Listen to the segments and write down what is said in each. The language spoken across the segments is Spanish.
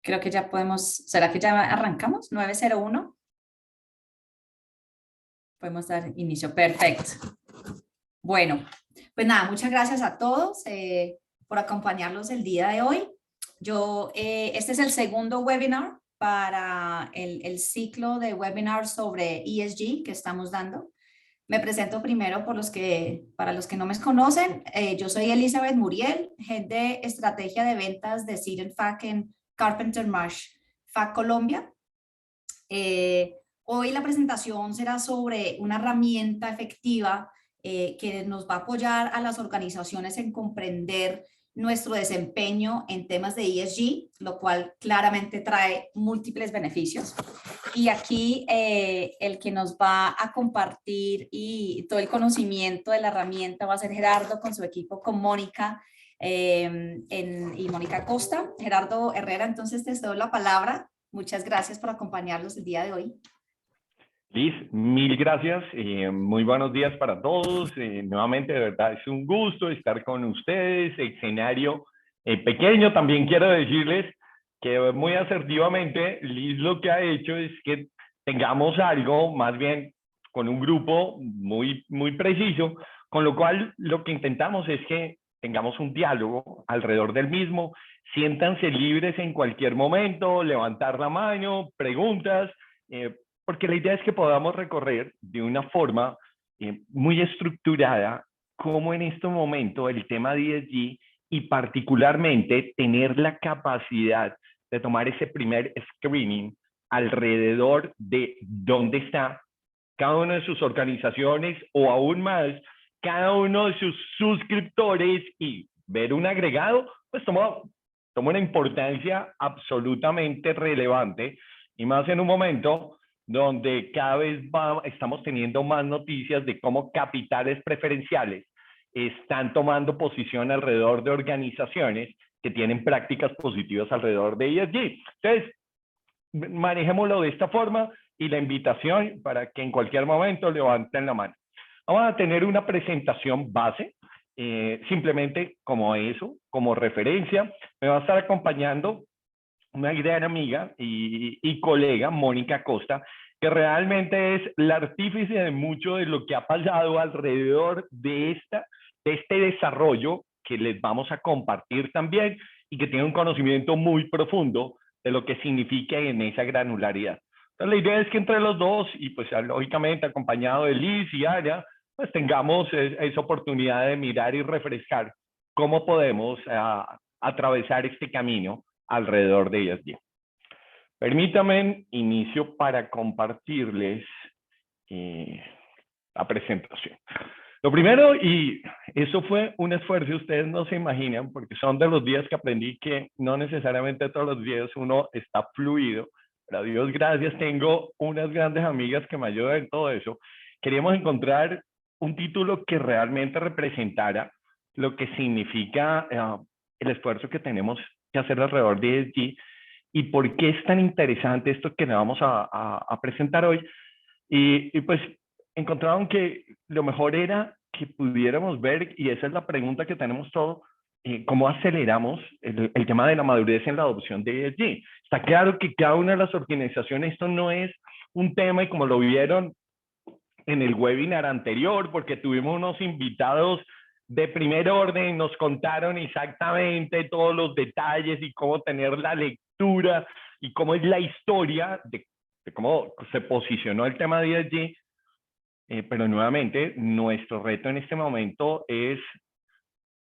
Creo que ya podemos, ¿será que ya arrancamos? 9:01. Podemos dar inicio. Perfecto. Bueno, pues nada, muchas gracias a todos por acompañarnos el día de hoy. Este es el segundo webinar para el ciclo de webinars sobre ESG que estamos dando. Me presento primero para los que no me conocen. Yo soy Elizabeth Muriel, Head de Estrategia de Ventas de Seed FAC en Carpenter Marsh FAC Colombia. Hoy la presentación será sobre una herramienta efectiva que nos va a apoyar a las organizaciones en comprender nuestro desempeño en temas de ESG, lo cual claramente trae múltiples beneficios. Y aquí el que nos va a compartir y todo el conocimiento de la herramienta va a ser Gerardo con su equipo, con Mónica y Mónica Costa. Gerardo Herrera, entonces te doy la palabra. Muchas gracias por acompañarnos el día de hoy. Liz, mil gracias. Muy buenos días para todos. Nuevamente, de verdad, es un gusto estar con ustedes. Escenario pequeño. También quiero decirles que muy asertivamente Liz lo que ha hecho es que tengamos algo, más bien con un grupo muy preciso, con lo cual lo que intentamos es que tengamos un diálogo alrededor del mismo. Siéntanse libres en cualquier momento, levantar la mano, preguntas, porque la idea es que podamos recorrer de una forma muy estructurada cómo en este momento el tema de ESG y particularmente tener la capacidad de tomar ese primer screening alrededor de dónde está cada una de sus organizaciones o aún más cada uno de sus suscriptores y ver un agregado, pues toma una importancia absolutamente relevante y más en un momento donde cada vez estamos teniendo más noticias de cómo capitales preferenciales están tomando posición alrededor de organizaciones que tienen prácticas positivas alrededor de ESG. Entonces, manejémoslo de esta forma y la invitación para que en cualquier momento levanten la mano. Vamos a tener una presentación base, simplemente como eso, como referencia. Me va a estar acompañando una gran amiga y colega, Mónica Costa, que realmente es la artífice de mucho de lo que ha pasado alrededor de este desarrollo que les vamos a compartir también y que tiene un conocimiento muy profundo de lo que significa en esa granularidad. Entonces, la idea es que entre los dos, y pues lógicamente acompañado de Liz y Aya, pues tengamos esa oportunidad de mirar y refrescar cómo podemos atravesar este camino alrededor de ESG. Permítanme inicio para compartirles la presentación. Lo primero, y eso fue un esfuerzo, ustedes no se imaginan, porque son de los días que aprendí que no necesariamente todos los días uno está fluido, pero a Dios gracias tengo unas grandes amigas que me ayudan en todo eso. Queríamos encontrar un título que realmente representara lo que significa el esfuerzo que tenemos que hacer alrededor de ESG y por qué es tan interesante esto que le vamos a presentar hoy. Y pues encontraron que lo mejor era que pudiéramos ver, y esa es la pregunta que tenemos todos, cómo aceleramos el tema de la madurez en la adopción de ESG. Está claro que cada una de las organizaciones, esto no es un tema, y como lo vieron en el webinar anterior, porque tuvimos unos invitados de primer orden, nos contaron exactamente todos los detalles y cómo tener la lectura y cómo es la historia de cómo se posicionó el tema de ESG. Pero nuevamente, nuestro reto en este momento es,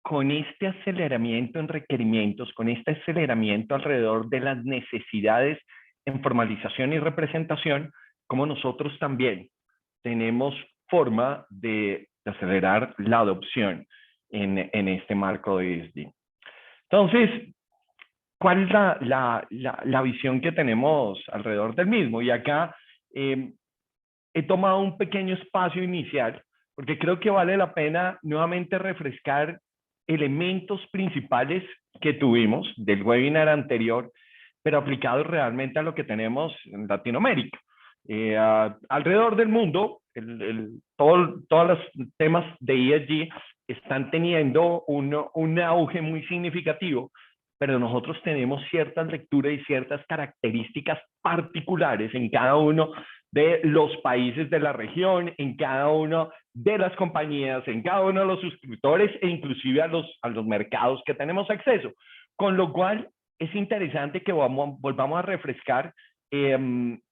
con este aceleramiento en requerimientos, con este aceleramiento alrededor de las necesidades en formalización y representación, como nosotros también tenemos forma de acelerar la adopción en este marco de ESG. Entonces, ¿cuál es la visión que tenemos alrededor del mismo? Y acá he tomado un pequeño espacio inicial porque creo que vale la pena nuevamente refrescar elementos principales que tuvimos del webinar anterior, pero aplicados realmente a lo que tenemos en Latinoamérica. Alrededor del mundo, todos los temas de ESG están teniendo un auge muy significativo, pero nosotros tenemos ciertas lecturas y ciertas características particulares en cada uno de los países de la región, en cada una de las compañías, en cada uno de los suscriptores e inclusive a los mercados que tenemos acceso. Con lo cual es interesante que volvamos a refrescar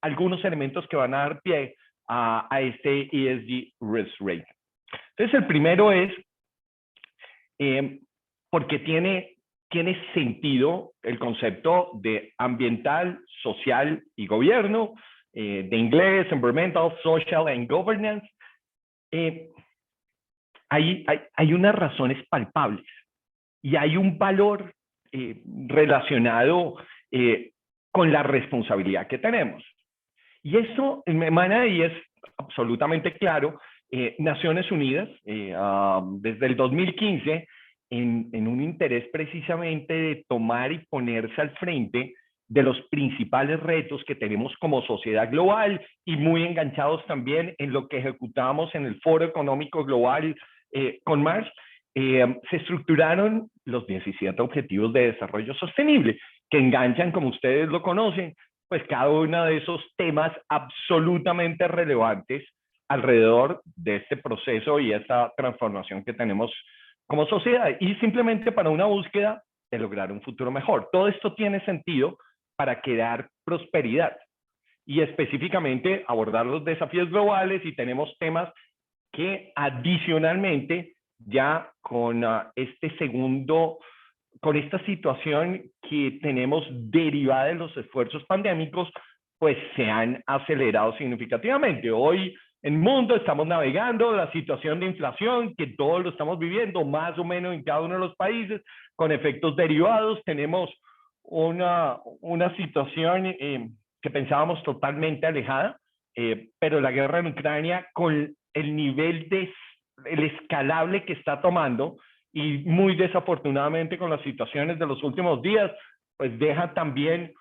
algunos elementos que van a dar pie a este ESG Risk Rating. Entonces el primero es porque tiene sentido el concepto de ambiental, social y gobierno, de inglés, environmental, social and governance. Hay unas razones palpables y hay un valor relacionado con la responsabilidad que tenemos. Y eso emana y es absolutamente claro. Naciones Unidas, desde el 2015, en un interés precisamente de tomar y ponerse al frente de los principales retos que tenemos como sociedad global y muy enganchados también en lo que ejecutamos en el Foro Económico Global con Mars, se estructuraron los 17 Objetivos de Desarrollo Sostenible, que enganchan, como ustedes lo conocen, pues cada uno de esos temas absolutamente relevantes alrededor de este proceso y esta transformación que tenemos como sociedad, y simplemente para una búsqueda de lograr un futuro mejor. Todo esto tiene sentido para crear prosperidad y específicamente abordar los desafíos globales, y tenemos temas que adicionalmente ya con con esta situación que tenemos derivada de los esfuerzos pandémicos, pues se han acelerado significativamente. Hoy en el mundo estamos navegando la situación de inflación que todos lo estamos viviendo más o menos en cada uno de los países con efectos derivados. Tenemos una situación que pensábamos totalmente alejada, pero la guerra en Ucrania, con el nivel el escalable que está tomando, y muy desafortunadamente con las situaciones de los últimos días, pues deja también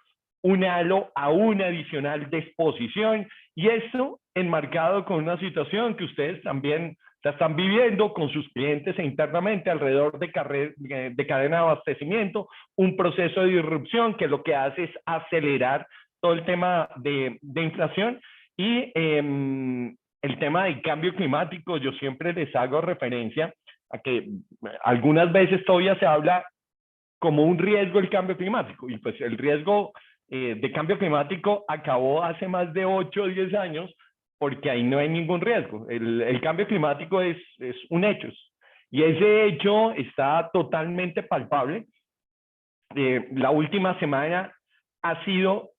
un halo aún adicional de exposición, y eso enmarcado con una situación que ustedes también la están viviendo con sus clientes e internamente alrededor de cadena de abastecimiento, un proceso de disrupción que lo que hace es acelerar todo el tema de inflación y el tema del cambio climático. Yo siempre les hago referencia a que algunas veces todavía se habla como un riesgo el cambio climático, y pues el riesgo de cambio climático acabó hace más de 8 o 10 años, porque ahí no hay ningún riesgo. El cambio climático es un hecho, y ese hecho está totalmente palpable. La última semana ha sido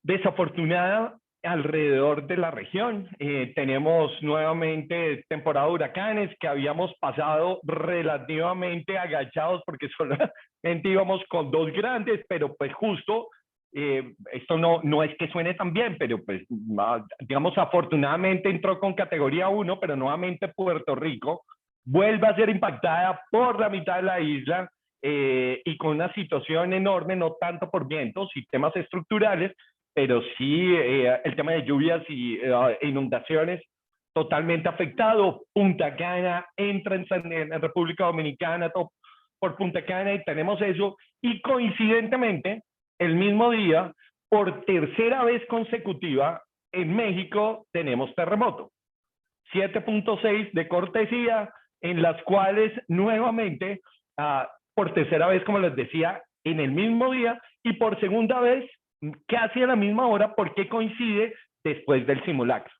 desafortunada alrededor de la región. Tenemos nuevamente temporada de huracanes, que habíamos pasado relativamente agachados porque solamente íbamos con 2 grandes, pero pues justo esto no es que suene tan bien, pero pues digamos afortunadamente entró con categoría 1, pero nuevamente Puerto Rico vuelve a ser impactada por la mitad de la isla, y con una situación enorme, no tanto por vientos y temas estructurales, pero sí el tema de lluvias y inundaciones totalmente afectado. Punta Cana entra en República Dominicana por Punta Cana, y tenemos eso, y coincidentemente el mismo día, por tercera vez consecutiva, en México tenemos terremoto, 7.6 de cortesía, en las cuales nuevamente, por tercera vez, como les decía, en el mismo día, y por segunda vez casi a la misma hora, porque coincide después del simulacro.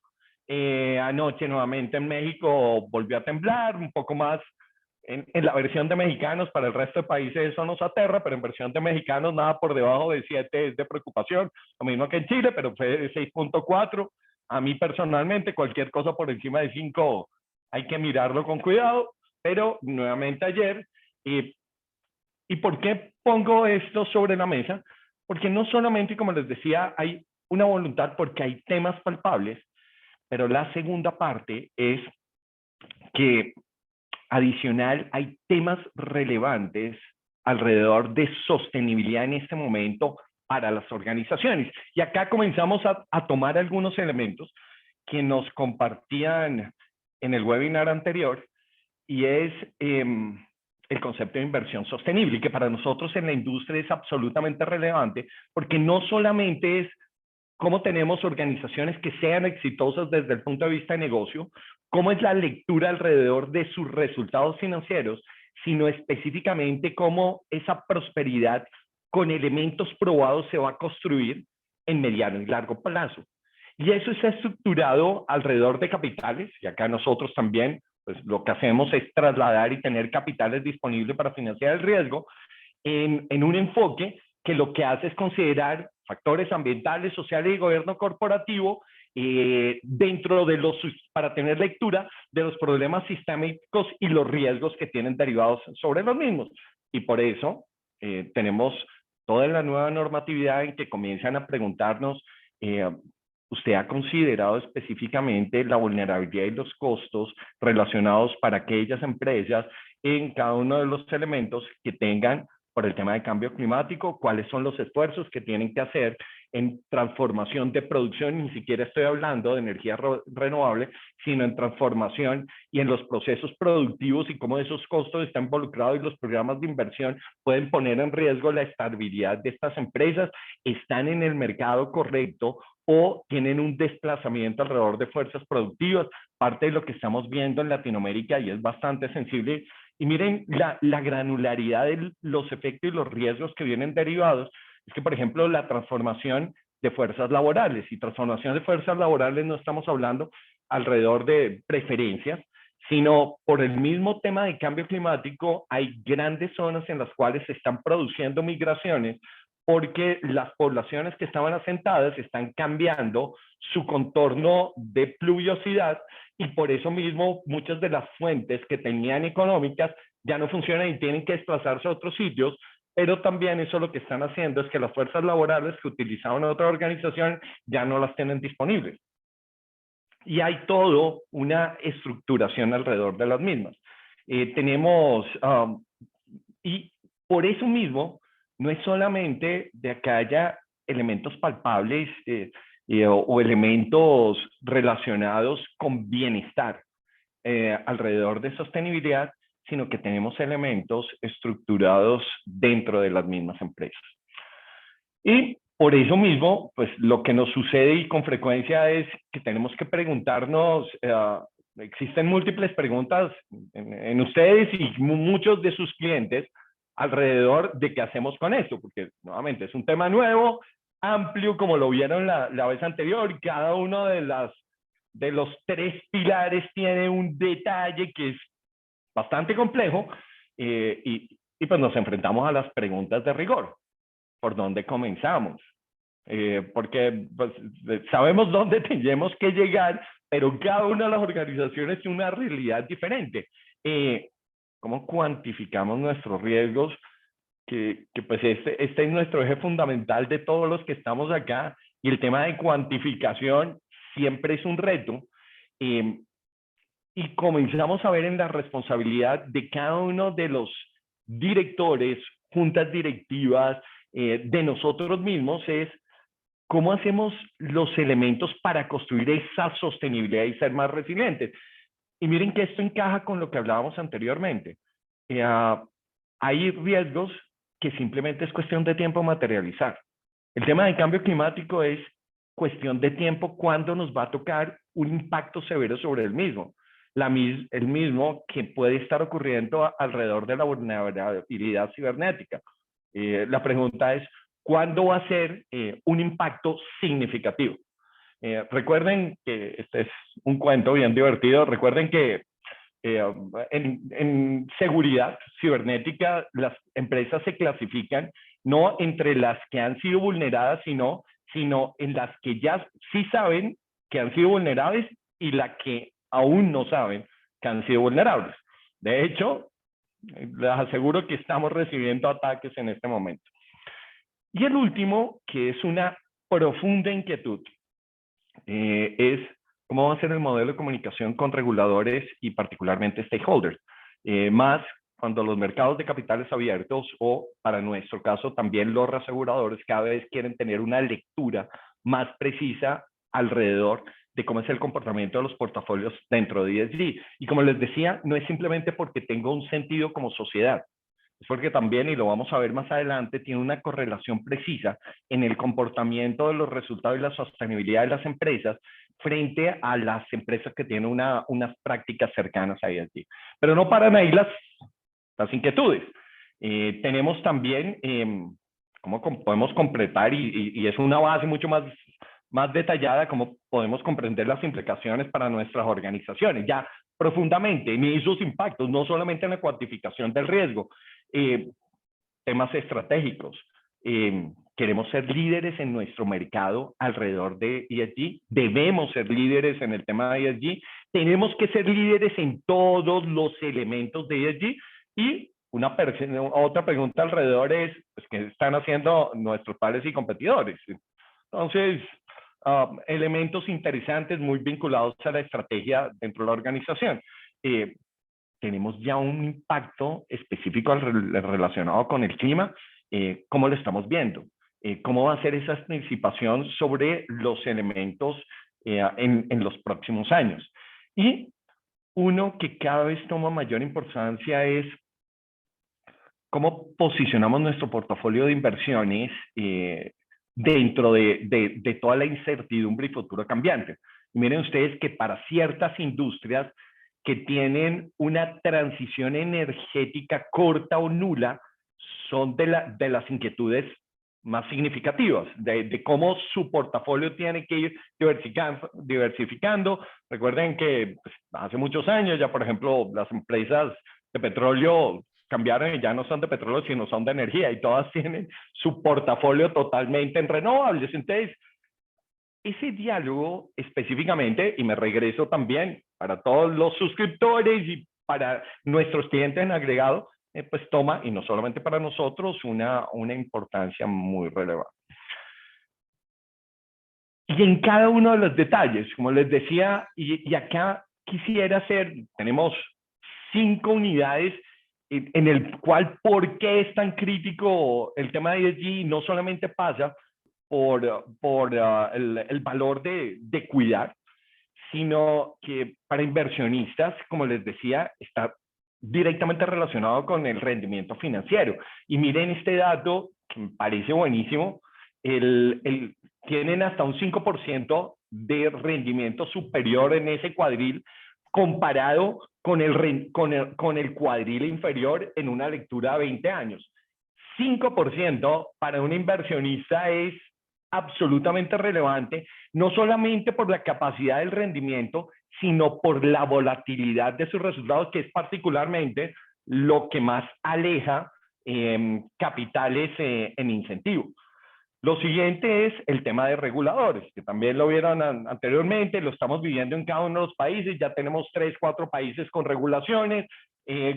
Anoche nuevamente en México volvió a temblar un poco más en la versión de mexicanos. Para el resto de países eso nos aterra, pero en versión de mexicanos nada por debajo de 7 es de preocupación, lo mismo que en Chile, pero fue de 6.4. A mí personalmente cualquier cosa por encima de 5 hay que mirarlo con cuidado, pero nuevamente ayer. ¿Y por qué pongo esto sobre la mesa? Porque no solamente, como les decía, hay una voluntad porque hay temas palpables, pero la segunda parte es que adicional hay temas relevantes alrededor de sostenibilidad en este momento para las organizaciones. Y acá comenzamos a tomar algunos elementos que nos compartían en el webinar anterior, y es el concepto de inversión sostenible, y que para nosotros en la industria es absolutamente relevante, porque no solamente es cómo tenemos organizaciones que sean exitosas desde el punto de vista de negocio, cómo es la lectura alrededor de sus resultados financieros, sino específicamente cómo esa prosperidad con elementos probados se va a construir en mediano y largo plazo. Y eso está estructurado alrededor de capitales, y acá nosotros también, pues lo que hacemos es trasladar y tener capitales disponibles para financiar el riesgo en un enfoque que lo que hace es considerar factores ambientales, sociales y gobierno corporativo dentro de para tener lectura de los problemas sistémicos y los riesgos que tienen derivados sobre los mismos. Y por eso tenemos toda la nueva normatividad en que comienzan a preguntarnos, ¿usted ha considerado específicamente la vulnerabilidad y los costos relacionados para aquellas empresas en cada uno de los elementos que tengan por el tema de cambio climático? ¿Cuáles son los esfuerzos que tienen que hacer en transformación de producción? Ni siquiera estoy hablando de energía renovable, sino en transformación y en los procesos productivos y cómo esos costos están involucrados y los programas de inversión pueden poner en riesgo la estabilidad de estas empresas, están en el mercado correcto o tienen un desplazamiento alrededor de fuerzas productivas, parte de lo que estamos viendo en Latinoamérica y es bastante sensible. Y miren la granularidad de los efectos y los riesgos que vienen derivados. Es que, por ejemplo, la transformación de fuerzas laborales, y transformación de fuerzas laborales no estamos hablando alrededor de preferencias, sino por el mismo tema de cambio climático, hay grandes zonas en las cuales se están produciendo migraciones porque las poblaciones que estaban asentadas están cambiando su contorno de pluviosidad y por eso mismo muchas de las fuentes que tenían económicas ya no funcionan y tienen que desplazarse a otros sitios, pero también eso lo que están haciendo es que las fuerzas laborales que utilizaban otra organización ya no las tienen disponibles. Y hay todo una estructuración alrededor de las mismas. Y por eso mismo, no es solamente de que haya elementos palpables o elementos relacionados con bienestar alrededor de sostenibilidad, sino que tenemos elementos estructurados dentro de las mismas empresas. Y por eso mismo, pues lo que nos sucede y con frecuencia es que tenemos que preguntarnos, existen múltiples preguntas en ustedes y muchos de sus clientes alrededor de qué hacemos con esto, porque nuevamente es un tema nuevo, amplio, como lo vieron la vez anterior, y cada uno de los tres pilares tiene un detalle que es bastante complejo y pues nos enfrentamos a las preguntas de rigor. ¿Por dónde comenzamos? Porque pues, sabemos dónde tenemos que llegar, pero cada una de las organizaciones tiene una realidad diferente. ¿Cómo cuantificamos nuestros riesgos? Que pues este es nuestro eje fundamental de todos los que estamos acá, y el tema de cuantificación siempre es un reto. Y comenzamos a ver en la responsabilidad de cada uno de los directores, juntas directivas, de nosotros mismos, es cómo hacemos los elementos para construir esa sostenibilidad y ser más resilientes. Y miren que esto encaja con lo que hablábamos anteriormente. Hay riesgos que simplemente es cuestión de tiempo materializar. El tema del cambio climático es cuestión de tiempo cuando nos va a tocar un impacto severo sobre el mismo. El mismo que puede estar ocurriendo alrededor de la vulnerabilidad cibernética. La pregunta es, ¿cuándo va a ser un impacto significativo? Recuerden que este es un cuento bien divertido. Recuerden que en seguridad cibernética las empresas se clasifican no entre las que han sido vulneradas, sino en las que ya sí saben que han sido vulnerables y las que aún no saben que han sido vulnerables. De hecho, les aseguro que estamos recibiendo ataques en este momento. Y el último, que es una profunda inquietud, es cómo va a ser el modelo de comunicación con reguladores y particularmente stakeholders. Más cuando los mercados de capitales abiertos o, para nuestro caso, también los reaseguradores cada vez quieren tener una lectura más precisa alrededor de cómo es el comportamiento de los portafolios dentro de ESG. Y como les decía, no es simplemente porque tenga un sentido como sociedad, es porque también, y lo vamos a ver más adelante, tiene una correlación precisa en el comportamiento de los resultados y la sostenibilidad de las empresas frente a las empresas que tienen unas prácticas cercanas a ESG. Pero no paran ahí las inquietudes. Tenemos también cómo podemos completar, y es una base mucho más detallada, cómo podemos comprender las implicaciones para nuestras organizaciones, ya profundamente en esos impactos, no solamente en la cuantificación del riesgo, temas estratégicos. Queremos ser líderes en nuestro mercado alrededor de ESG, debemos ser líderes en el tema de ESG, tenemos que ser líderes en todos los elementos de ESG. Y otra pregunta alrededor es, pues, ¿qué están haciendo nuestros pares y competidores? Entonces, elementos interesantes muy vinculados a la estrategia dentro de la organización. Tenemos ya un impacto específico relacionado con el clima. ¿Cómo lo estamos viendo? ¿Cómo va a ser esa participación sobre los elementos en los próximos años? Y uno que cada vez toma mayor importancia es cómo posicionamos nuestro portafolio de inversiones dentro de toda la incertidumbre y futuro cambiante. Y miren ustedes que para ciertas industrias que tienen una transición energética corta o nula, son de las inquietudes más significativas, de cómo su portafolio tiene que ir diversificando. Recuerden que pues, hace muchos años ya, por ejemplo, las empresas de petróleo cambiaron y ya no son de petróleo, sino son de energía, y todas tienen su portafolio totalmente en renovables. Entonces, ese diálogo específicamente, y me regreso también para todos los suscriptores y para nuestros clientes en agregado, pues toma, y no solamente para nosotros, una importancia muy relevante. Y en cada uno de los detalles, como les decía, y acá quisiera hacer, tenemos 5 unidades en el cual por qué es tan crítico el tema de ESG. No solamente pasa por el valor de cuidar, sino que para inversionistas, como les decía, está directamente relacionado con el rendimiento financiero. Y miren este dato, que me parece buenísimo, tienen hasta un 5% de rendimiento superior en ese cuadril comparado con el cuadril inferior en una lectura de 20 años. 5% para un inversionista es absolutamente relevante, no solamente por la capacidad del rendimiento, sino por la volatilidad de sus resultados, que es particularmente lo que más aleja capitales en incentivo. Lo siguiente es el tema de reguladores, que también lo vieron anteriormente, lo estamos viviendo en cada uno de los países, ya tenemos 3, 4 países con regulaciones.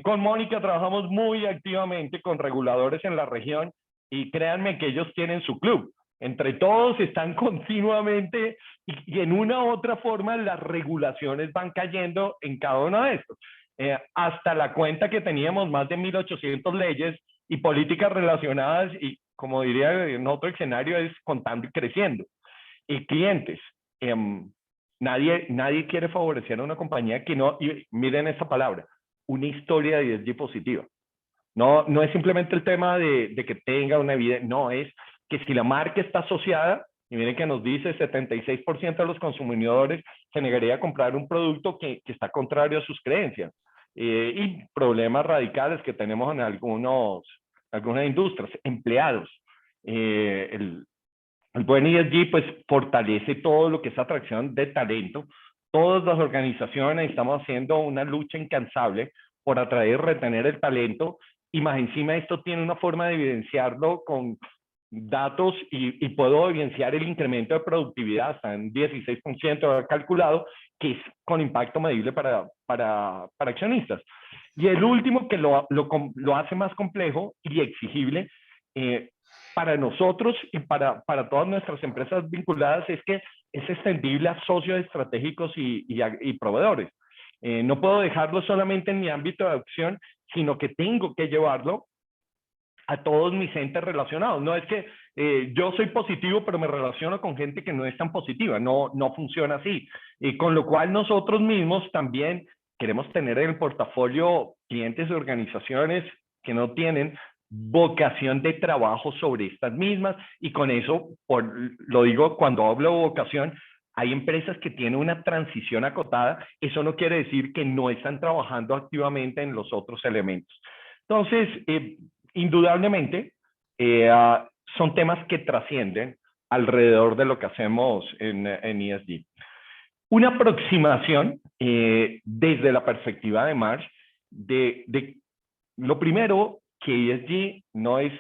Con Mónica trabajamos muy activamente con reguladores en la región, y créanme que ellos tienen su club. Entre todos están continuamente, y en una u otra forma las regulaciones van cayendo en cada uno de estos. Hasta la cuenta que teníamos más de 1.800 leyes y políticas relacionadas, y como diría en otro escenario, es contando y creciendo. Y clientes, nadie quiere favorecer a una compañía que no, y miren esta palabra, una historia de ESG positiva. No es simplemente el tema de que tenga una evidencia, no, es que si la marca está asociada, y miren que nos dice 76% de los consumidores se negaría a comprar un producto que está contrario a sus creencias. Y problemas radicales que tenemos en algunas industrias, empleados. El buen ESG pues fortalece todo lo que es atracción de talento. Todas las organizaciones estamos haciendo una lucha incansable por atraer y retener el talento, y más encima esto tiene una forma de evidenciarlo con datos, y puedo evidenciar el incremento de productividad hasta en 16% calculado, que es con impacto medible para accionistas. Y el último que lo hace más complejo y exigible para nosotros y para todas nuestras empresas vinculadas, es que es extendible a socios estratégicos y proveedores. No puedo dejarlo solamente en mi ámbito de acción, sino que tengo que llevarlo a todos mis entes relacionados. No es que yo soy positivo, pero me relaciono con gente que no es tan positiva. No, no funciona así. Y con lo cual nosotros mismos también queremos tener en el portafolio clientes y organizaciones que no tienen vocación de trabajo sobre estas mismas, y con eso, lo digo cuando hablo de vocación, hay empresas que tienen una transición acotada. Eso no quiere decir que no están trabajando activamente en los otros elementos. Entonces, indudablemente, son temas que trascienden alrededor de lo que hacemos en ESG. Una aproximación desde la perspectiva de Marsh de lo primero, que ESG no es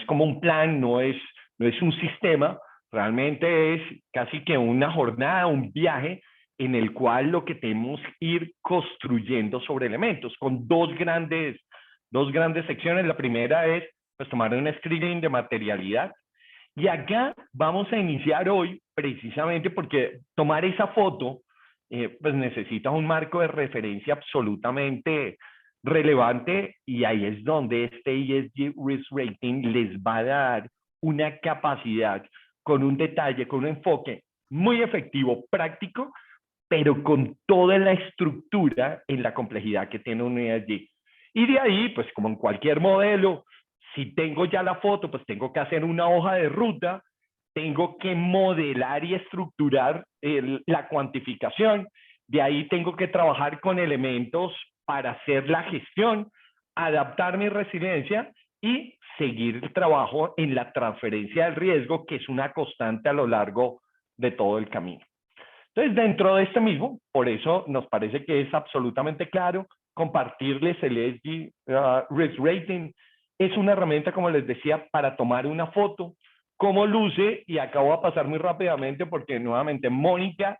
como un plan, no es un sistema, realmente es casi que una jornada, un viaje en el cual lo que tenemos que ir construyendo sobre elementos, con dos grandes secciones. La primera es pues, tomar un screening de materialidad. Y acá vamos a iniciar hoy precisamente porque tomar esa foto pues necesita un marco de referencia absolutamente relevante, y ahí es donde este ESG Risk Rating les va a dar una capacidad con un detalle, con un enfoque muy efectivo, práctico, pero con toda la estructura en la complejidad que tiene un ESG. Y de ahí, pues como en cualquier modelo, si tengo ya la foto, pues tengo que hacer una hoja de ruta, tengo que modelar y estructurar la cuantificación, de ahí tengo que trabajar con elementos para hacer la gestión, adaptar mi resiliencia y seguir el trabajo en la transferencia del riesgo, que es una constante a lo largo de todo el camino. Entonces, dentro de este mismo, por eso nos parece que es absolutamente claro compartirles el ESG Risk Rating. Es una herramienta, como les decía, para tomar una foto, cómo luce, y acabo de pasar muy rápidamente porque nuevamente Mónica,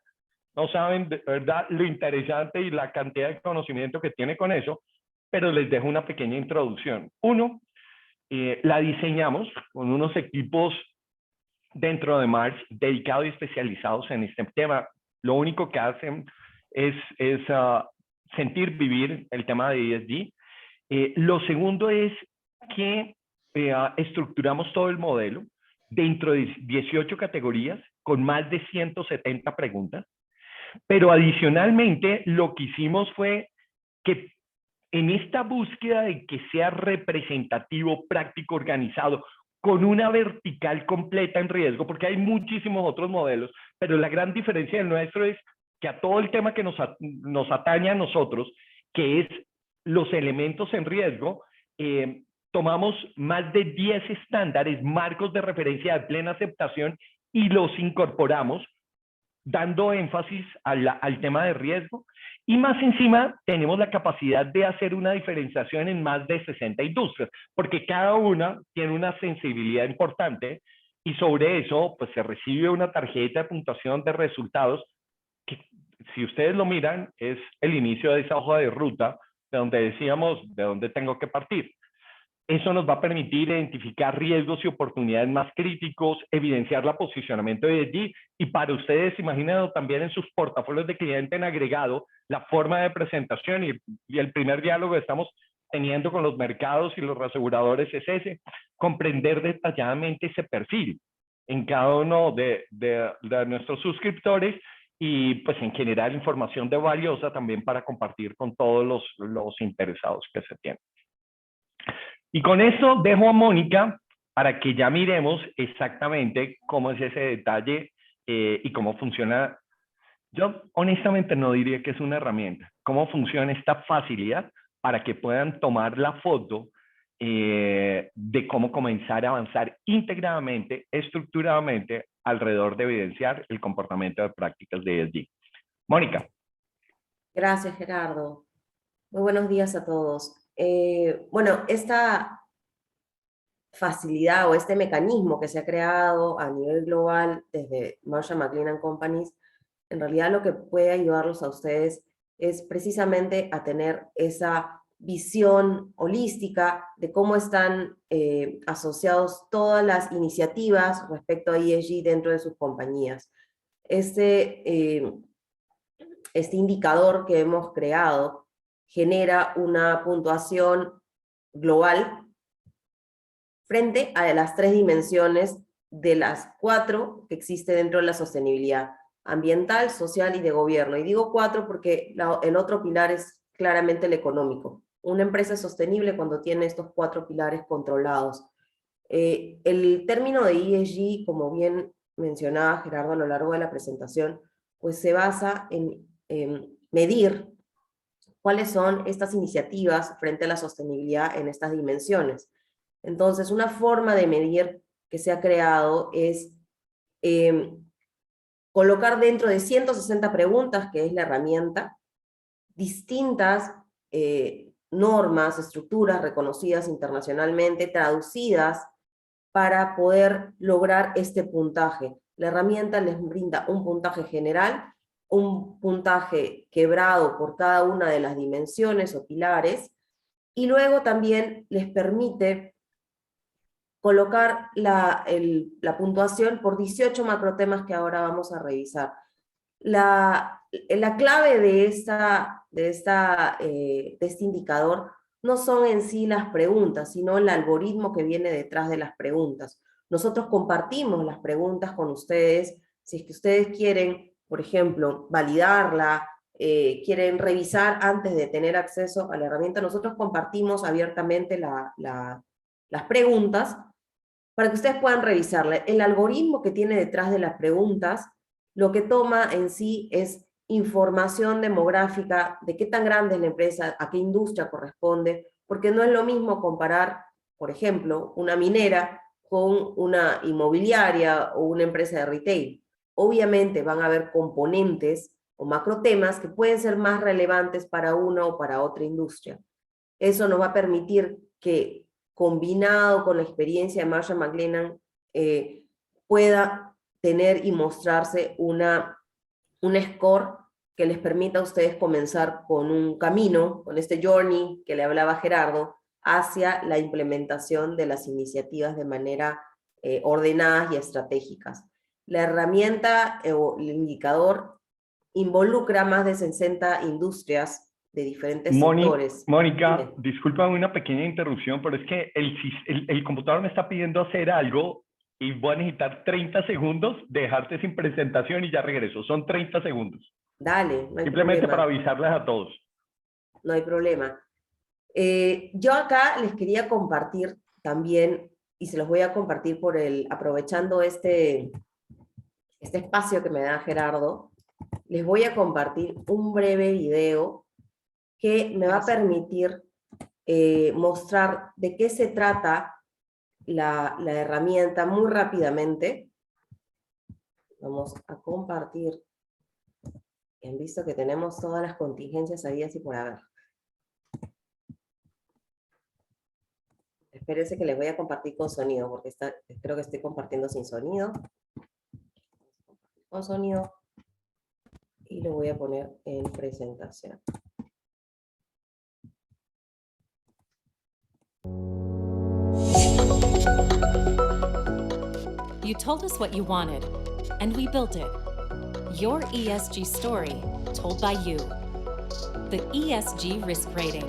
no saben de verdad lo interesante y la cantidad de conocimiento que tiene con eso, pero les dejo una pequeña introducción. Uno, la diseñamos con unos equipos dentro de Marsh dedicados y especializados en este tema. Lo único que hacen es sentir, vivir el tema de ESG. Lo segundo es que estructuramos todo el modelo dentro de 18 categorías con más de 170 preguntas, pero adicionalmente lo que hicimos fue que en esta búsqueda de que sea representativo, práctico, organizado, con una vertical completa en riesgo, porque hay muchísimos otros modelos, pero la gran diferencia del nuestro es que a todo el tema que nos atañe a nosotros, que es los elementos en riesgo, tomamos más de 10 estándares, marcos de referencia de plena aceptación, y los incorporamos dando énfasis al tema de riesgo. Y más encima tenemos la capacidad de hacer una diferenciación en más de 60 industrias, porque cada una tiene una sensibilidad importante, y sobre eso pues se recibe una tarjeta de puntuación de resultados que, si ustedes lo miran, es el inicio de esa hoja de ruta de donde decíamos de dónde tengo que partir. Eso nos va a permitir identificar riesgos y oportunidades más críticos, evidenciar el posicionamiento de ESG, y para ustedes, imagínenlo también en sus portafolios de cliente en agregado, la forma de presentación y el primer diálogo que estamos teniendo con los mercados y los reaseguradores es ese, comprender detalladamente ese perfil en cada uno de nuestros suscriptores, y pues en generar información de valiosa también para compartir con todos los interesados que se tienen. Y con eso dejo a Mónica para que ya miremos exactamente cómo es ese detalle y cómo funciona. Yo honestamente no diría que es una herramienta. Cómo funciona esta facilidad para que puedan tomar la foto de cómo comenzar a avanzar integradamente, estructuradamente, alrededor de evidenciar el comportamiento de prácticas de ESG. Mónica. Gracias, Gerardo. Muy buenos días a todos. Bueno, esta facilidad o este mecanismo que se ha creado a nivel global desde Marsh & McLennan Companies, en realidad lo que puede ayudarlos a ustedes es precisamente a tener esa visión holística de cómo están asociados todas las iniciativas respecto a ESG dentro de sus compañías. Este indicador que hemos creado genera una puntuación global frente a las 3 dimensiones de las 4 que existe dentro de la sostenibilidad: ambiental, social y de gobierno. Y digo 4 porque el otro pilar es claramente el económico. Una empresa es sostenible cuando tiene estos 4 pilares controlados. El término de ESG, como bien mencionaba Gerardo a lo largo de la presentación, pues se basa en medir cuáles son estas iniciativas frente a la sostenibilidad en estas dimensiones. Entonces, una forma de medir que se ha creado es colocar dentro de 160 preguntas, que es la herramienta, distintas normas, estructuras reconocidas internacionalmente, traducidas para poder lograr este puntaje. La herramienta les brinda un puntaje general, un puntaje quebrado por cada una de las dimensiones o pilares, y luego también les permite colocar la puntuación por 18 macrotemas que ahora vamos a revisar. La clave de este indicador no son en sí las preguntas, sino el algoritmo que viene detrás de las preguntas. Nosotros compartimos las preguntas con ustedes. Si es que ustedes quieren, por ejemplo, validarla, quieren revisar antes de tener acceso a la herramienta, nosotros compartimos abiertamente las preguntas para que ustedes puedan revisarla. El algoritmo que tiene detrás de las preguntas, lo que toma en sí es información demográfica, de qué tan grande es la empresa, a qué industria corresponde, porque no es lo mismo comparar, por ejemplo, una minera con una inmobiliaria o una empresa de retail. Obviamente van a haber componentes o macrotemas que pueden ser más relevantes para una o para otra industria. Eso nos va a permitir que, combinado con la experiencia de Marsh & McLennan, pueda tener y mostrarse un score que les permita a ustedes comenzar con un camino, con este journey que le hablaba Gerardo, hacia la implementación de las iniciativas de manera ordenadas y estratégicas. La herramienta o el indicador involucra más de 60 industrias de diferentes sectores. Mónica, disculpa una pequeña interrupción, pero es que el computador me está pidiendo hacer algo y voy a necesitar 30 segundos, dejarte sin presentación y ya regreso. Son 30 segundos. Dale, no hay Simplemente problema. para avisarles a todos. No hay problema. Yo acá les quería compartir también, y se los voy a compartir aprovechando este espacio que me da Gerardo, les voy a compartir un breve video que me va a permitir mostrar de qué se trata la herramienta muy rápidamente. Vamos a compartir. Han visto que tenemos todas las contingencias habidas y por haber. Espérense que les voy a compartir con sonido, porque creo que estoy compartiendo sin sonido. Con sonido. Y lo voy a poner en presentación. You told us what you wanted, and we built it. Your ESG story, told by you. The ESG Risk Rating.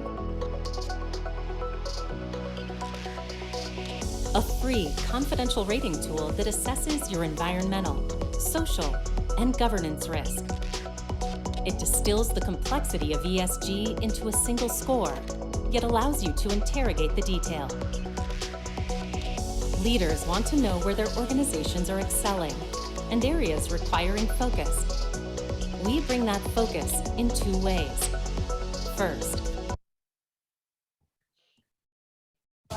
A free, confidential rating tool that assesses your environmental, social, and governance risk. It distills the complexity of ESG into a single score, yet allows you to interrogate the detail. Leaders want to know where their organizations are excelling and areas requiring focus. We bring that focus in 2 ways. First,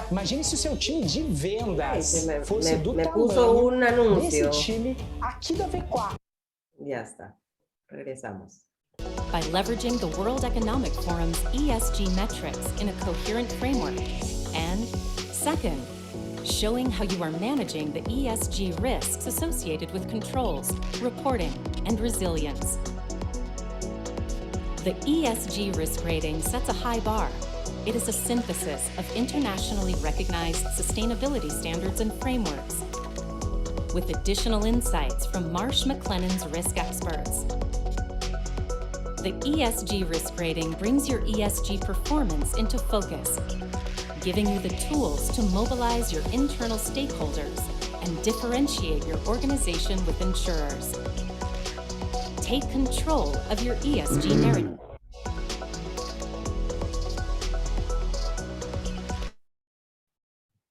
imagine se o seu time de vendas fosse do me puso un tamanho desse anuncio. time aqui da V4. Ya está. Regresamos. by leveraging the World Economic Forum's ESG metrics in a coherent framework. And second, showing how you are managing the ESG risks associated with controls, reporting, and resilience. The ESG risk rating sets a high bar. It is a synthesis of internationally recognized sustainability standards and frameworks, with additional insights from Marsh McLennan's risk experts. The ESG risk rating brings your ESG performance into focus, giving you the tools to mobilize your internal stakeholders and differentiate your organization with insurers. Take control of your ESG narrative.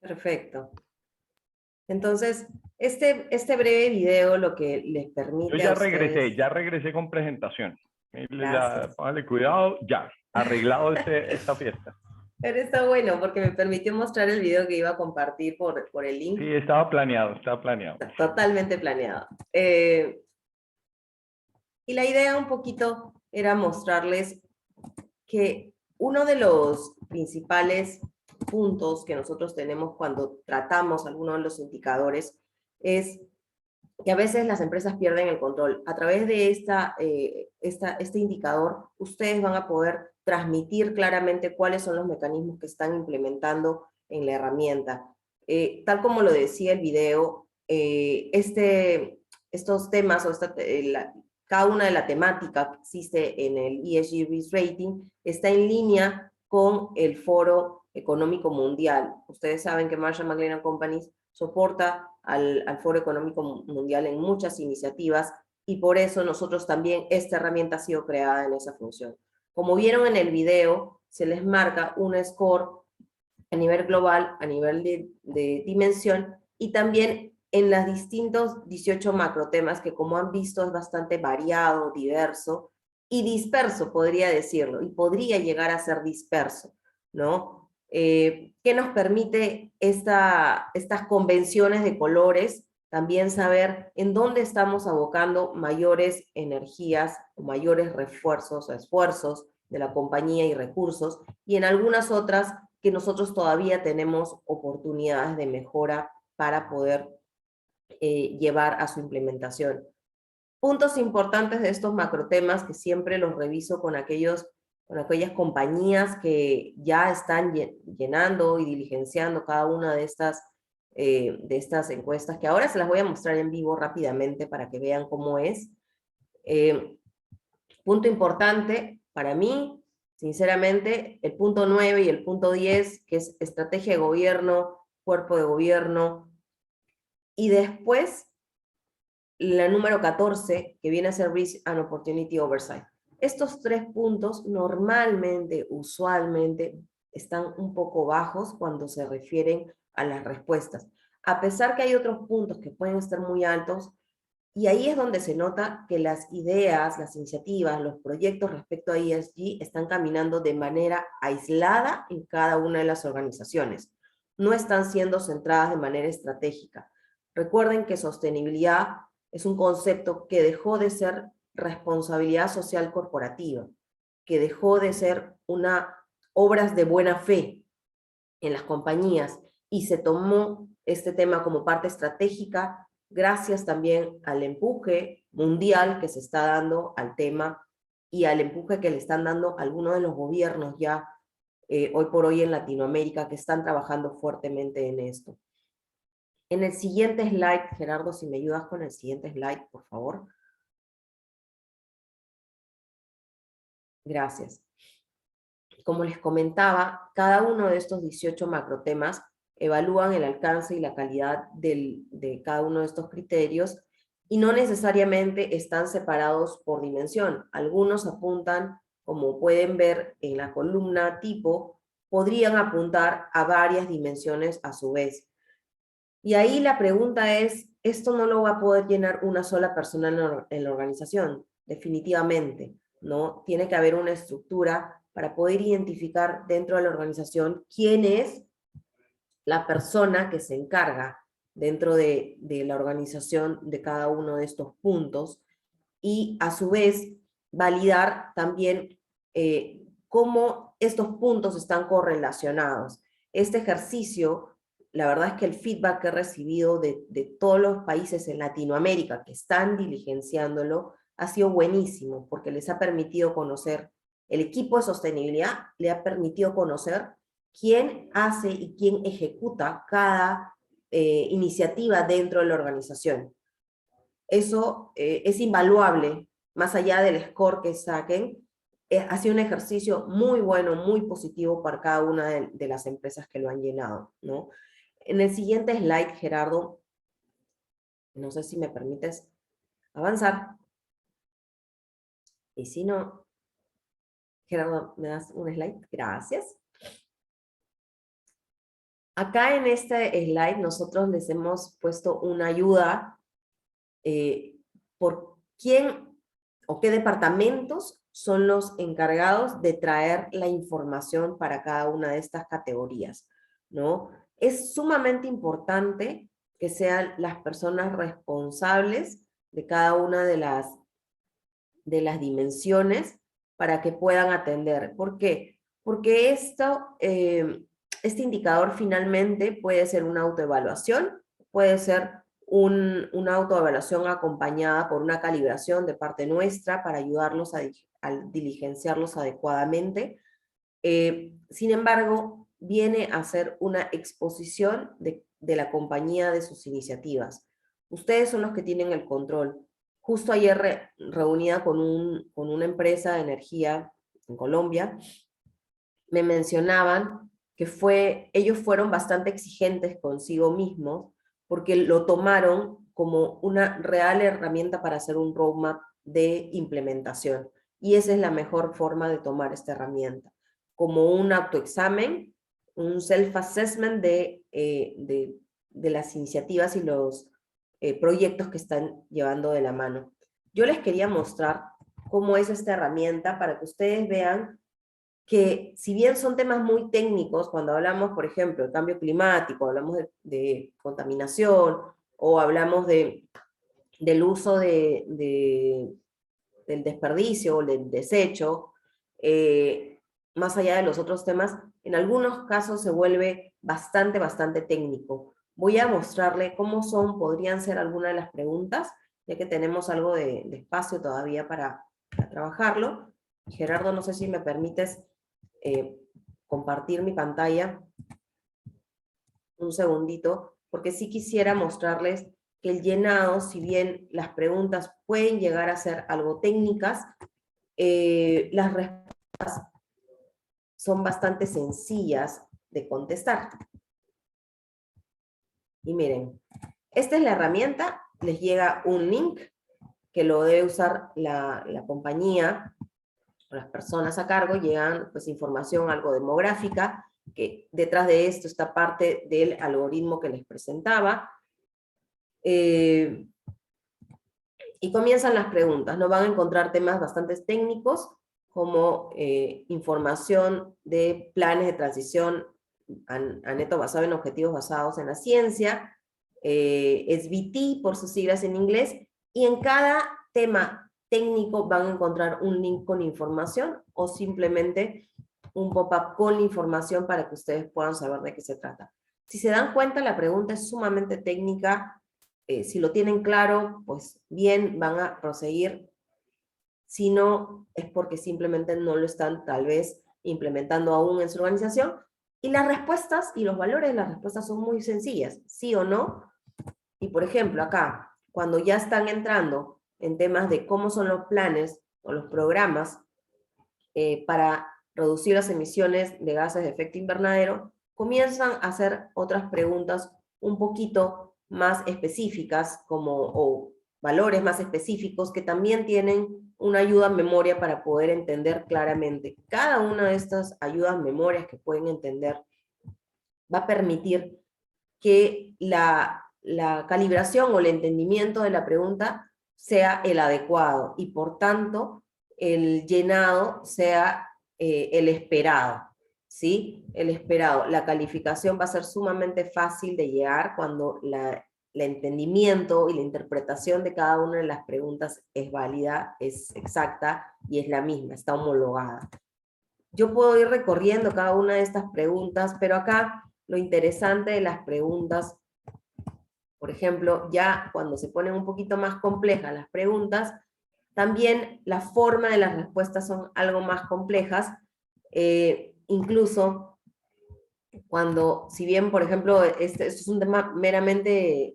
Perfecto. Entonces, este breve video lo que les permite Yo ya a ustedes... regresé con presentación. Ya, Gracias. póngale cuidado, ya, arreglado esta fiesta. Pero está bueno porque me permitió mostrar el video que iba a compartir por el link. Sí, estaba planeado, estaba planeado. Totalmente planeado. Y la idea un poquito era mostrarles que uno de los principales puntos que nosotros tenemos cuando tratamos algunos de los indicadores es que a veces las empresas pierden el control. A través de este indicador, ustedes van a poder transmitir claramente cuáles son los mecanismos que están implementando en la herramienta. Tal como lo decía el video, estos temas, cada una de la temática que existe en el ESG Risk Rating está en línea con el Foro Económico Mundial. Ustedes saben que Marsh & McLennan Companies soporta al Foro Económico Mundial en muchas iniciativas y por eso nosotros también, esta herramienta ha sido creada en esa función. Como vieron en el video, se les marca un score a nivel global, a nivel de dimensión y también en los distintos 18 macrotemas que, como han visto, es bastante variado, diverso y disperso, podría decirlo, y podría llegar a ser disperso, ¿no? ¿Qué nos permite estas convenciones de colores? También saber en dónde estamos abocando mayores energías, o mayores refuerzos o esfuerzos de la compañía y recursos, y en algunas otras que nosotros todavía tenemos oportunidades de mejora para poder llevar a su implementación. Puntos importantes de estos macrotemas que siempre los reviso con aquellas compañías que ya están llenando y diligenciando cada una de estas encuestas, que ahora se las voy a mostrar en vivo rápidamente para que vean cómo es. Punto importante para mí, sinceramente, el punto 9 y el punto 10, que es estrategia de gobierno, cuerpo de gobierno, y después la número 14, que viene a ser Risk and Opportunity Oversight. Estos tres puntos normalmente, usualmente, están un poco bajos cuando se refieren a las respuestas. A pesar que hay otros puntos que pueden estar muy altos, y ahí es donde se nota que las ideas, las iniciativas, los proyectos respecto a ESG están caminando de manera aislada en cada una de las organizaciones. No están siendo centradas de manera estratégica. Recuerden que sostenibilidad es un concepto que dejó de ser responsabilidad social corporativa, que dejó de ser obras de buena fe en las compañías y se tomó este tema como parte estratégica gracias también al empuje mundial que se está dando al tema y al empuje que le están dando algunos de los gobiernos ya hoy por hoy en Latinoamérica que están trabajando fuertemente en esto. En el siguiente slide, Gerardo, si me ayudas con el siguiente slide, por favor. Gracias. Como les comentaba, cada uno de estos 18 macrotemas evalúan el alcance y la calidad de cada uno de estos criterios y no necesariamente están separados por dimensión. Algunos apuntan, como pueden ver en la columna tipo, podrían apuntar a varias dimensiones a su vez. Y ahí la pregunta es, ¿esto no lo va a poder llenar una sola persona en la organización? Definitivamente, ¿no? Tiene que haber una estructura para poder identificar dentro de la organización quién es la persona que se encarga dentro de la organización de cada uno de estos puntos y a su vez validar también cómo estos puntos están correlacionados. Este ejercicio, la verdad es que el feedback que he recibido de todos los países en Latinoamérica que están diligenciándolo ha sido buenísimo porque les ha permitido conocer, el equipo de sostenibilidad le ha permitido conocer quién hace y quién ejecuta cada iniciativa dentro de la organización. Eso es invaluable, más allá del score que saquen, ha sido un ejercicio muy bueno, muy positivo para cada una de las empresas que lo han llenado, ¿no? En el siguiente slide, Gerardo, No sé si me permites avanzar. Y si no, Gerardo, ¿me das un slide? Gracias. Acá en este slide nosotros les hemos puesto una ayuda por quién o qué departamentos son los encargados de traer la información para cada una de estas categorías, ¿no? Es sumamente importante que sean las personas responsables de cada una de las dimensiones para que puedan atender. ¿Por qué? Porque este indicador finalmente puede ser una autoevaluación, puede ser una autoevaluación acompañada por una calibración de parte nuestra para ayudarlos a diligenciarlos adecuadamente. Sin embargo, viene a ser una exposición de la compañía de sus iniciativas. Ustedes son los que tienen el control. Justo ayer reunida con una empresa de energía en Colombia, me mencionaban que ellos fueron bastante exigentes consigo mismos porque lo tomaron como una real herramienta para hacer un roadmap de implementación. Y esa es la mejor forma de tomar esta herramienta, como un autoexamen, un self-assessment de las iniciativas y los proyectos que están llevando de la mano. Yo les quería mostrar cómo es esta herramienta para que ustedes vean que si bien son temas muy técnicos, cuando hablamos, por ejemplo, de cambio climático, hablamos de contaminación, o hablamos del uso del desperdicio o del desecho, más allá de los otros temas, en algunos casos se vuelve bastante técnico. Voy a mostrarle cómo podrían ser algunas de las preguntas, ya que tenemos algo de espacio todavía para trabajarlo. Gerardo, no sé si me permites compartir mi pantalla un segundito, porque sí quisiera mostrarles que el llenado, si bien las preguntas pueden llegar a ser algo técnicas, las respuestas son bastante sencillas de contestar. Y miren, esta es la herramienta, les llega un link que lo debe usar la compañía, las personas a cargo, llegan pues información algo demográfica, que detrás de esto está parte del algoritmo que les presentaba, y comienzan las preguntas. No van a encontrar temas bastante técnicos, como información de planes de transición a neto basado en objetivos basados en la ciencia, SBT por sus siglas en inglés, y en cada tema técnico van a encontrar un link con información o simplemente un pop-up con la información para que ustedes puedan saber de qué se trata. Si se dan cuenta, la pregunta es sumamente técnica. Si lo tienen claro, pues bien, van a proseguir. Si no, es porque simplemente no lo están tal vez implementando aún en su organización. Y las respuestas y los valores de las respuestas son muy sencillas, sí o no. Y por ejemplo, acá, cuando ya están entrando en temas de cómo son los planes o los programas para reducir las emisiones de gases de efecto invernadero, comienzan a hacer otras preguntas un poquito más específicas, o valores más específicos que también tienen una ayuda en memoria para poder entender claramente. Cada una de estas ayudas memorias que pueden entender va a permitir que la calibración o el entendimiento de la pregunta sea el adecuado y por tanto el llenado sea el esperado, ¿sí? El esperado. La calificación va a ser sumamente fácil de llegar cuando el entendimiento y la interpretación de cada una de las preguntas es válida, es exacta y es la misma, está homologada. Yo puedo ir recorriendo cada una de estas preguntas, pero acá lo interesante de las preguntas, por ejemplo, ya cuando se ponen un poquito más complejas las preguntas, también la forma de las respuestas son algo más complejas, incluso cuando, si bien, por ejemplo, esto es un tema meramente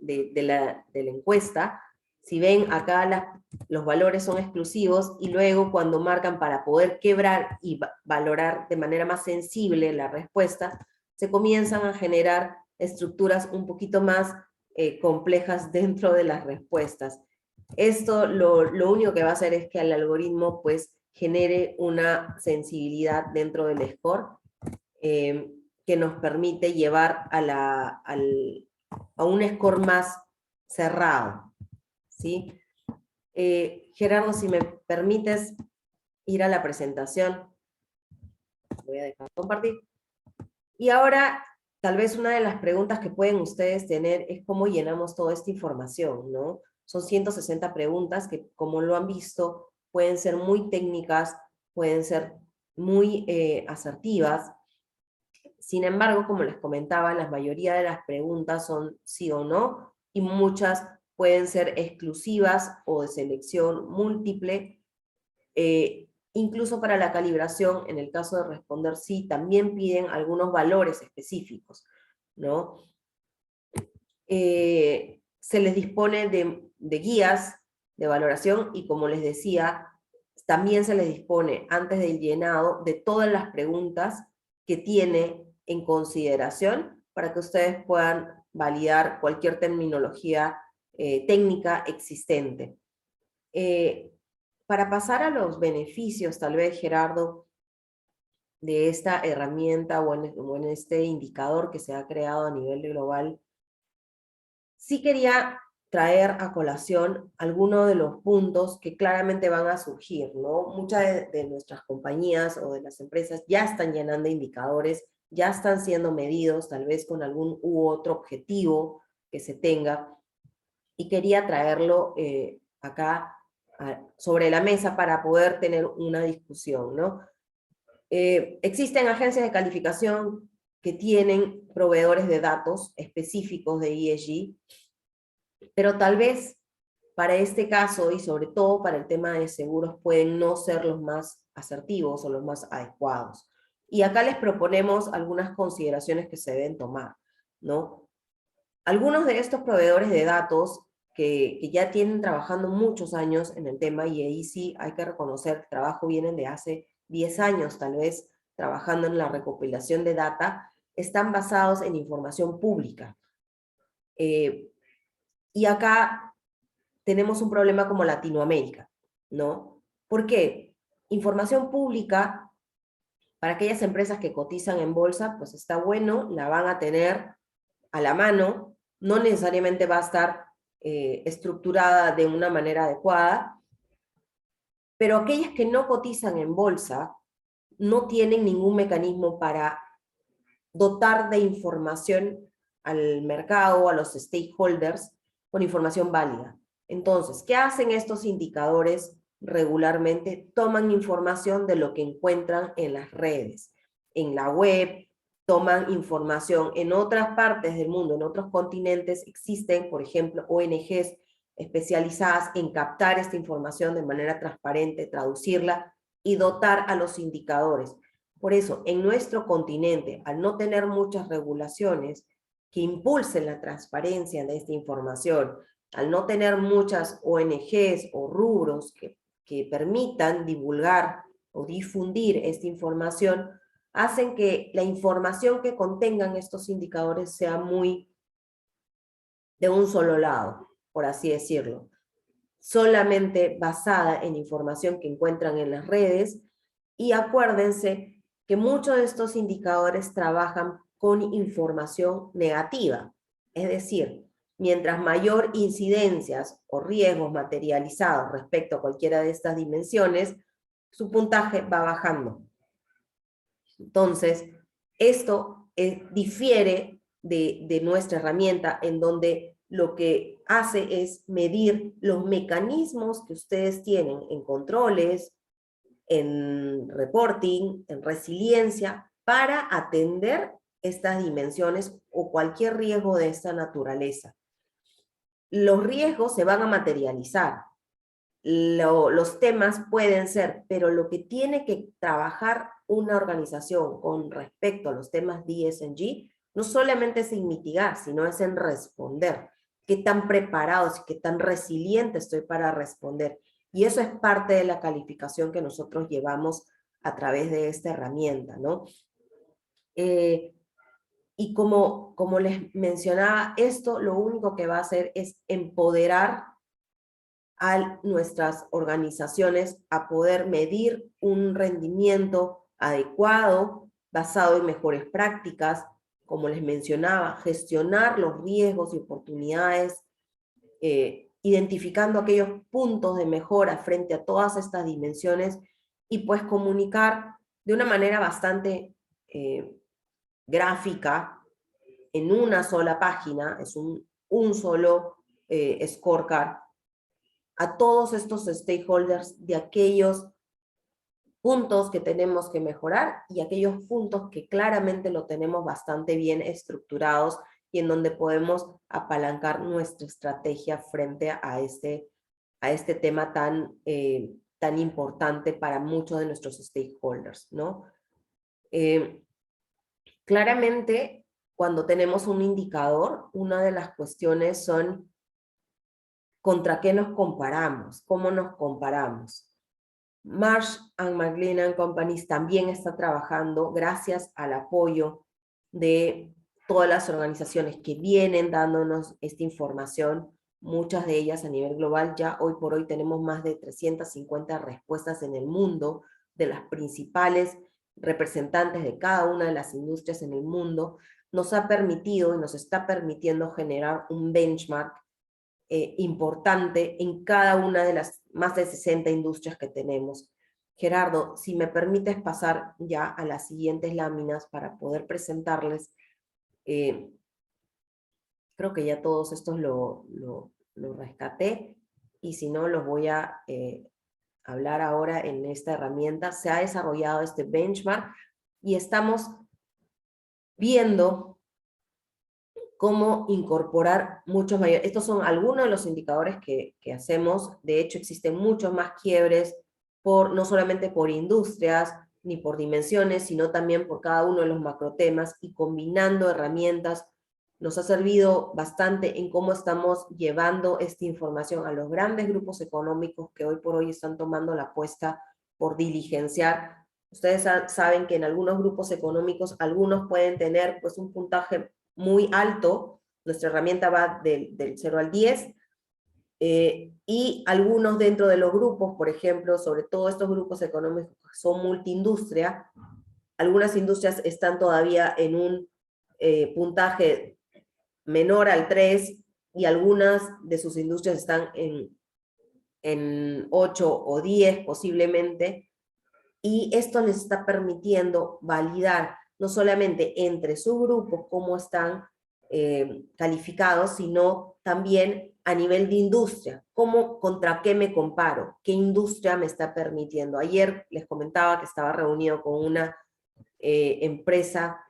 de la encuesta, si ven acá los valores son exclusivos, y luego cuando marcan para poder quebrar y valorar de manera más sensible la respuesta, se comienzan a generar estructuras un poquito más complejas dentro de las respuestas. Esto lo único que va a hacer es que el algoritmo pues genere una sensibilidad dentro del score que nos permite llevar a un score más cerrado, ¿sí? Gerardo, si me permites ir a la presentación, voy a dejar de compartir. Y ahora, tal vez una de las preguntas que pueden ustedes tener es cómo llenamos toda esta información, ¿no? Son 160 preguntas que, como lo han visto, pueden ser muy técnicas, pueden ser muy asertivas. Sin embargo, como les comentaba, la mayoría de las preguntas son sí o no, y muchas pueden ser exclusivas o de selección múltiple. Incluso para la calibración, en el caso de responder sí, también piden algunos valores específicos, ¿no? Se les dispone de guías de valoración y, como les decía, también se les dispone antes del llenado de todas las preguntas que tiene en consideración para que ustedes puedan validar cualquier terminología técnica existente. Para pasar a los beneficios, tal vez, Gerardo, de esta herramienta o en este indicador que se ha creado a nivel global, sí quería traer a colación algunos de los puntos que claramente van a surgir, ¿no? Muchas de nuestras compañías o de las empresas ya están llenando indicadores, ya están siendo medidos, tal vez con algún u otro objetivo que se tenga, y quería traerlo acá sobre la mesa para poder tener una discusión, ¿no? Existen agencias de calificación que tienen proveedores de datos específicos de ESG, pero tal vez para este caso, y sobre todo para el tema de seguros, pueden no ser los más asertivos o los más adecuados. Y acá les proponemos algunas consideraciones que se deben tomar, ¿no? Algunos de estos proveedores de datos que ya tienen trabajando muchos años en el tema, y ahí sí hay que reconocer que el trabajo vienen de hace 10 años tal vez, trabajando en la recopilación de data, están basados en información pública. Y acá tenemos un problema como Latinoamérica, ¿no? ¿Por qué? Información pública, para aquellas empresas que cotizan en bolsa, pues está bueno, la van a tener a la mano, no necesariamente va a estar estructurada de una manera adecuada, pero aquellas que no cotizan en bolsa no tienen ningún mecanismo para dotar de información al mercado, a los stakeholders, con información válida. Entonces, ¿qué hacen estos indicadores regularmente? Toman información de lo que encuentran en las redes, en la web, toman información en otras partes del mundo, en otros continentes. Existen, por ejemplo, ONGs especializadas en captar esta información de manera transparente, traducirla y dotar a los indicadores. Por eso, en nuestro continente, al no tener muchas regulaciones que impulsen la transparencia de esta información, al no tener muchas ONGs o rubros que permitan divulgar o difundir esta información, hacen que la información que contengan estos indicadores sea muy de un solo lado, por así decirlo. Solamente basada en información que encuentran en las redes, y acuérdense que muchos de estos indicadores trabajan con información negativa, es decir, mientras mayor incidencias o riesgos materializados respecto a cualquiera de estas dimensiones, su puntaje va bajando. Entonces, esto difiere de nuestra herramienta, en donde lo que hace es medir los mecanismos que ustedes tienen en controles, en reporting, en resiliencia, para atender estas dimensiones o cualquier riesgo de esta naturaleza. Los riesgos se van a materializar, los temas pueden ser, pero lo que tiene que trabajar una organización con respecto a los temas de ESG, no solamente es en mitigar, sino es en responder. Qué tan preparados y qué tan resiliente estoy para responder. Y eso es parte de la calificación que nosotros llevamos a través de esta herramienta, ¿no? Y como les mencionaba, esto lo único que va a hacer es empoderar a nuestras organizaciones a poder medir un rendimiento adecuado, basado en mejores prácticas, como les mencionaba, gestionar los riesgos y oportunidades, identificando aquellos puntos de mejora frente a todas estas dimensiones y pues comunicar de una manera bastante gráfica en una sola página, es un solo scorecard, a todos estos stakeholders de aquellos puntos que tenemos que mejorar y aquellos puntos que claramente lo tenemos bastante bien estructurados y en donde podemos apalancar nuestra estrategia frente a este tema tan importante para muchos de nuestros stakeholders, ¿no? Claramente, cuando tenemos un indicador, una de las cuestiones son ¿contra qué nos comparamos? ¿Cómo nos comparamos? Marsh & McLennan Companies también está trabajando gracias al apoyo de todas las organizaciones que vienen dándonos esta información, muchas de ellas a nivel global. Ya hoy por hoy tenemos más de 350 respuestas en el mundo de las principales representantes de cada una de las industrias en el mundo. Nos ha permitido y nos está permitiendo generar un benchmark importante en cada una de las más de 60 industrias que tenemos. Gerardo, si me permites pasar ya a las siguientes láminas para poder presentarles, creo que ya todos estos lo rescaté, y si no los voy a hablar ahora en esta herramienta. Se ha desarrollado este benchmark y estamos viendo cómo incorporar muchos mayores. Estos son algunos de los indicadores que hacemos. De hecho, existen muchos más quiebres, no solamente por industrias, ni por dimensiones, sino también por cada uno de los macrotemas, y combinando herramientas nos ha servido bastante en cómo estamos llevando esta información a los grandes grupos económicos que hoy por hoy están tomando la apuesta por diligenciar. Ustedes saben que en algunos grupos económicos, algunos pueden tener pues un puntaje muy alto. Nuestra herramienta va del 0 al 10, y algunos dentro de los grupos, por ejemplo, sobre todo estos grupos económicos que son multiindustria, algunas industrias están todavía en un puntaje menor al 3, y algunas de sus industrias están en 8 o 10 posiblemente, y esto les está permitiendo validar no solamente entre subgrupos cómo están calificados, sino también a nivel de industria, contra qué me comparo, qué industria me está permitiendo. Ayer les comentaba que estaba reunido con una empresa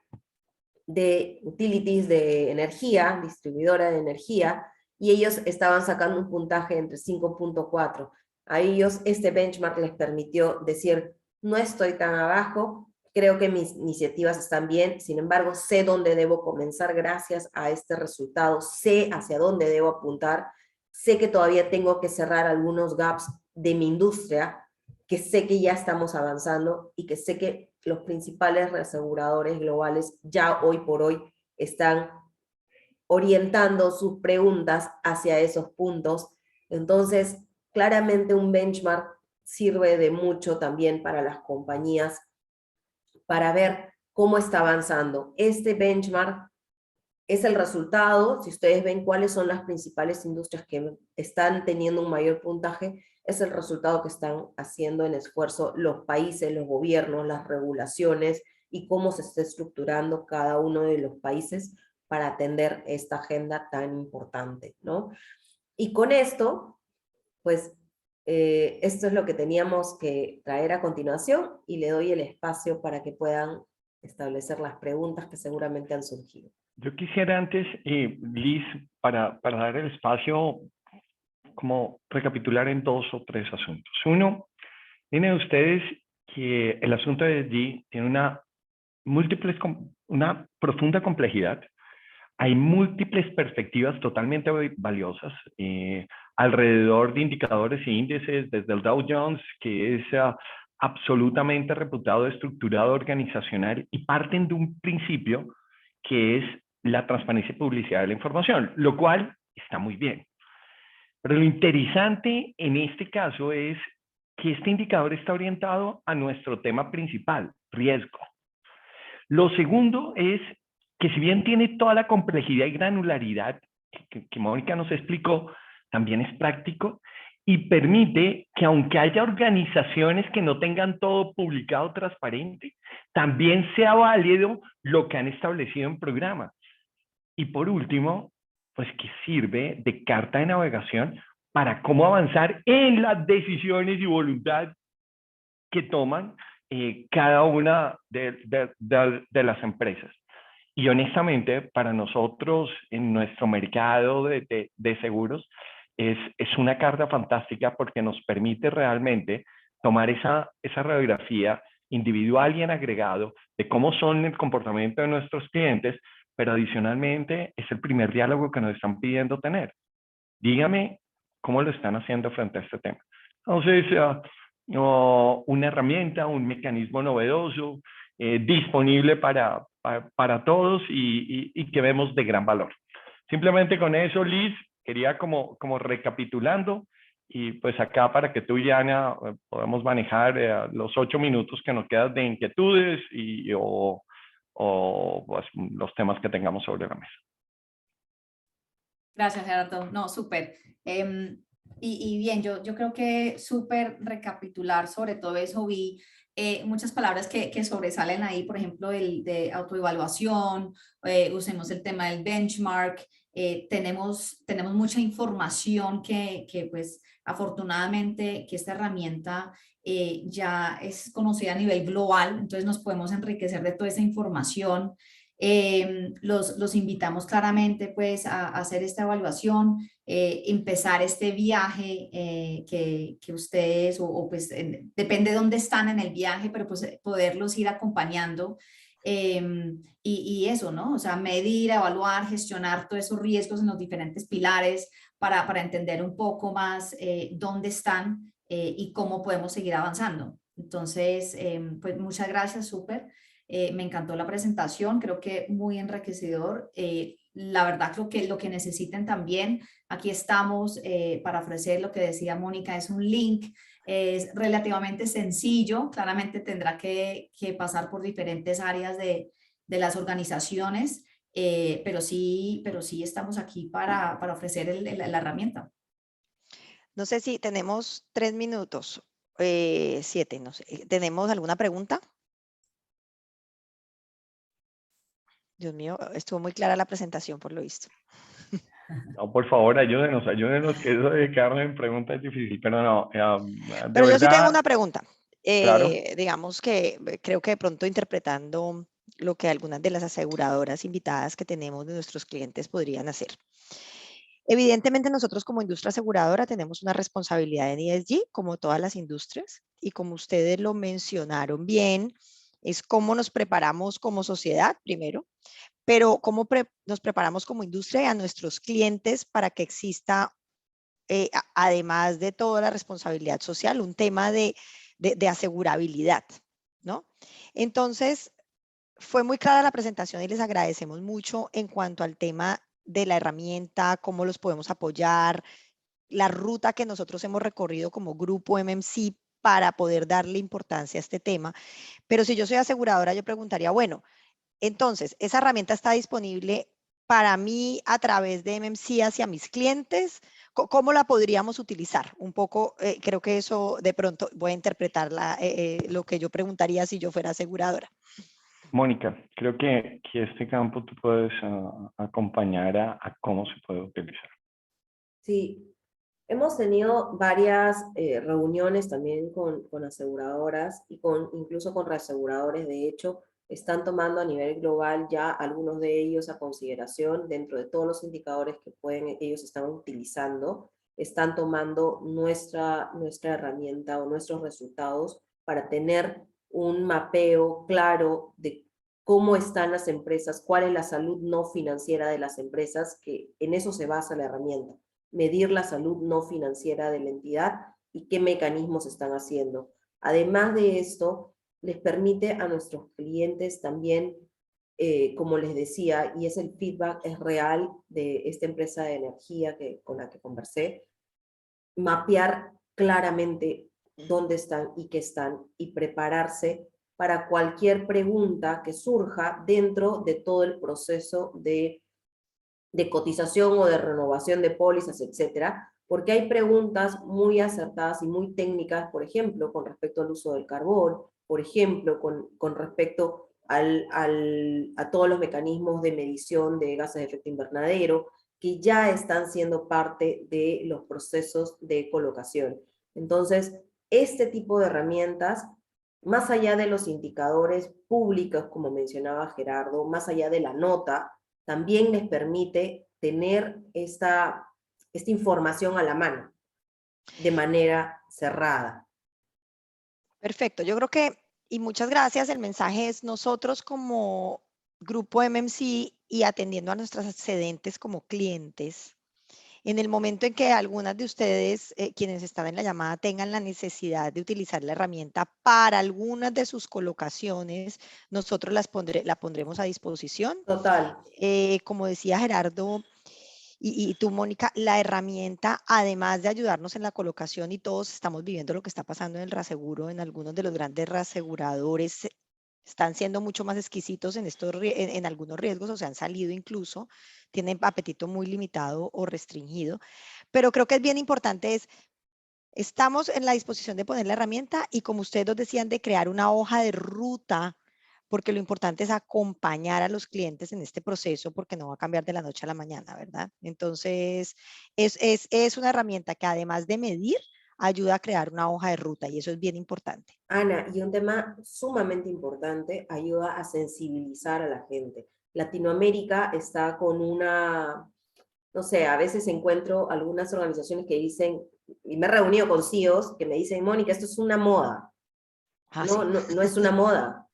de utilities de energía, distribuidora de energía, y ellos estaban sacando un puntaje entre 5.4. A ellos este benchmark les permitió decir, no estoy tan abajo, creo que mis iniciativas están bien, sin embargo sé dónde debo comenzar gracias a este resultado, sé hacia dónde debo apuntar, sé que todavía tengo que cerrar algunos gaps de mi industria, que sé que ya estamos avanzando, y que sé que los principales reaseguradores globales ya hoy por hoy están orientando sus preguntas hacia esos puntos. Entonces, claramente un benchmark sirve de mucho también para las compañías para ver cómo está avanzando. Este benchmark es el resultado, si ustedes ven cuáles son las principales industrias que están teniendo un mayor puntaje, es el resultado que están haciendo en esfuerzo los países, los gobiernos, las regulaciones, y cómo se está estructurando cada uno de los países para atender esta agenda tan importante, ¿no? Y con esto, pues, esto es lo que teníamos que traer a continuación, y le doy el espacio para que puedan establecer las preguntas que seguramente han surgido. Yo quisiera antes, Liz, para dar el espacio, como recapitular en 2 o 3 asuntos. Uno, tienen ustedes que el asunto de ESG tiene una profunda complejidad. Hay múltiples perspectivas totalmente valiosas alrededor de indicadores e índices, desde el Dow Jones, que es absolutamente reputado, estructurado, organizacional, y parten de un principio que es la transparencia y publicidad de la información, lo cual está muy bien. Pero lo interesante en este caso es que este indicador está orientado a nuestro tema principal, riesgo. Lo segundo es que si bien tiene toda la complejidad y granularidad que Mónica nos explicó, también es práctico y permite que aunque haya organizaciones que no tengan todo publicado transparente, también sea válido lo que han establecido en programa. Y por último, pues que sirve de carta de navegación para cómo avanzar en las decisiones y voluntad que toman cada una de las empresas. Y honestamente, para nosotros en nuestro mercado de seguros, es una carta fantástica porque nos permite realmente tomar esa radiografía individual y en agregado de cómo son el comportamiento de nuestros clientes, pero adicionalmente es el primer diálogo que nos están pidiendo tener. Dígame cómo lo están haciendo frente a este tema. Entonces, una herramienta, un mecanismo novedoso, disponible para todos y que vemos de gran valor. Simplemente con eso, Liz, quería como recapitulando y pues acá para que tú y Ana podamos manejar los 8 minutos que nos quedan de inquietudes o pues, los temas que tengamos sobre la mesa. Gracias, Gerardo. No, súper. Y bien, yo creo que súper recapitular sobre todo eso. Vi muchas palabras que sobresalen ahí, por ejemplo, el de autoevaluación, usemos el tema del benchmark, tenemos mucha información que pues afortunadamente que esta herramienta ya es conocida a nivel global, entonces nos podemos enriquecer de toda esa información. Los invitamos claramente pues a hacer esta evaluación, empezar este viaje que ustedes, pues depende de dónde están en el viaje, pero pues poderlos ir acompañando y eso, ¿no? O sea, medir, evaluar, gestionar todos esos riesgos en los diferentes pilares para entender un poco más dónde están y cómo podemos seguir avanzando. Entonces, pues muchas gracias, súper. Me encantó la presentación, creo que muy enriquecedor. La verdad creo que lo que necesiten también, aquí estamos para ofrecer lo que decía Mónica, es un link, es relativamente sencillo, claramente tendrá que pasar por diferentes áreas de las organizaciones, pero sí estamos aquí para ofrecer la herramienta. No sé si tenemos 3 minutos, 7, no sé. ¿Tenemos alguna pregunta? Dios mío, estuvo muy clara la presentación por lo visto. No, por favor, ayúdenos, que eso de quedarme en preguntas es difícil, pero no. Pero yo verdad, sí tengo una pregunta. Claro. Digamos que creo que de pronto interpretando lo que algunas de las aseguradoras invitadas que tenemos de nuestros clientes podrían hacer. Evidentemente nosotros como industria aseguradora tenemos una responsabilidad en ESG, como todas las industrias, y como ustedes lo mencionaron bien, es cómo nos preparamos como sociedad primero, pero cómo nos preparamos como industria y a nuestros clientes para que exista, además de toda la responsabilidad social, un tema de asegurabilidad, ¿no? Entonces, fue muy clara la presentación y les agradecemos mucho en cuanto al tema de la herramienta, cómo los podemos apoyar, la ruta que nosotros hemos recorrido como grupo MMC para poder darle importancia a este tema. Pero si yo soy aseguradora, yo preguntaría, bueno, entonces, ¿esa herramienta está disponible para mí a través de MMC hacia mis clientes? ¿Cómo la podríamos utilizar? Un poco, creo que eso de pronto voy a interpretar lo que yo preguntaría si yo fuera aseguradora. Mónica, creo que este campo tú puedes acompañar a cómo se puede utilizar. Sí, hemos tenido varias reuniones también con aseguradoras y incluso con reaseguradores. De hecho, están tomando a nivel global ya algunos de ellos a consideración dentro de todos los indicadores que ellos están utilizando. Están tomando nuestra herramienta o nuestros resultados para tener un mapeo claro de cómo están las empresas, cuál es la salud no financiera de las empresas, que en eso se basa la herramienta. Medir la salud no financiera de la entidad y qué mecanismos están haciendo. Además de esto, les permite a nuestros clientes también como les decía, y es el feedback es real de esta empresa de energía con la que conversé, mapear claramente dónde están y qué están y prepararse para cualquier pregunta que surja dentro de todo el proceso de cotización o de renovación de pólizas, etcétera, porque hay preguntas muy acertadas y muy técnicas, por ejemplo, con respecto al uso del carbón, por ejemplo, con respecto a todos los mecanismos de medición de gases de efecto invernadero, que ya están siendo parte de los procesos de colocación. Entonces, este tipo de herramientas, más allá de los indicadores públicos, como mencionaba Gerardo, más allá de la nota, también les permite tener esta información a la mano, de manera cerrada. Perfecto, yo creo que, y muchas gracias, el mensaje es nosotros como grupo MMC y atendiendo a nuestras excedentes como clientes, en el momento en que algunas de ustedes, quienes están en la llamada, tengan la necesidad de utilizar la herramienta para algunas de sus colocaciones, nosotros la pondremos a disposición. Total. Como decía Gerardo y tú, Mónica, la herramienta, además de ayudarnos en la colocación, y todos estamos viviendo lo que está pasando en el reaseguro, en algunos de los grandes reaseguradores están siendo mucho más exquisitos en algunos riesgos, o se han salido incluso, tienen apetito muy limitado o restringido, pero creo que es bien importante estamos en la disposición de poner la herramienta y, como ustedes nos decían, de crear una hoja de ruta, porque lo importante es acompañar a los clientes en este proceso, porque no va a cambiar de la noche a la mañana, ¿verdad? Entonces, es una herramienta que, además de medir, ayuda a crear una hoja de ruta, y eso es bien importante. Ana, y un tema sumamente importante, ayuda a sensibilizar a la gente. Latinoamérica está con una, no sé, a veces encuentro algunas organizaciones que dicen, y me he reunido con CEOs que me dicen, Mónica, esto es una moda. Ah, no, sí. no es una moda.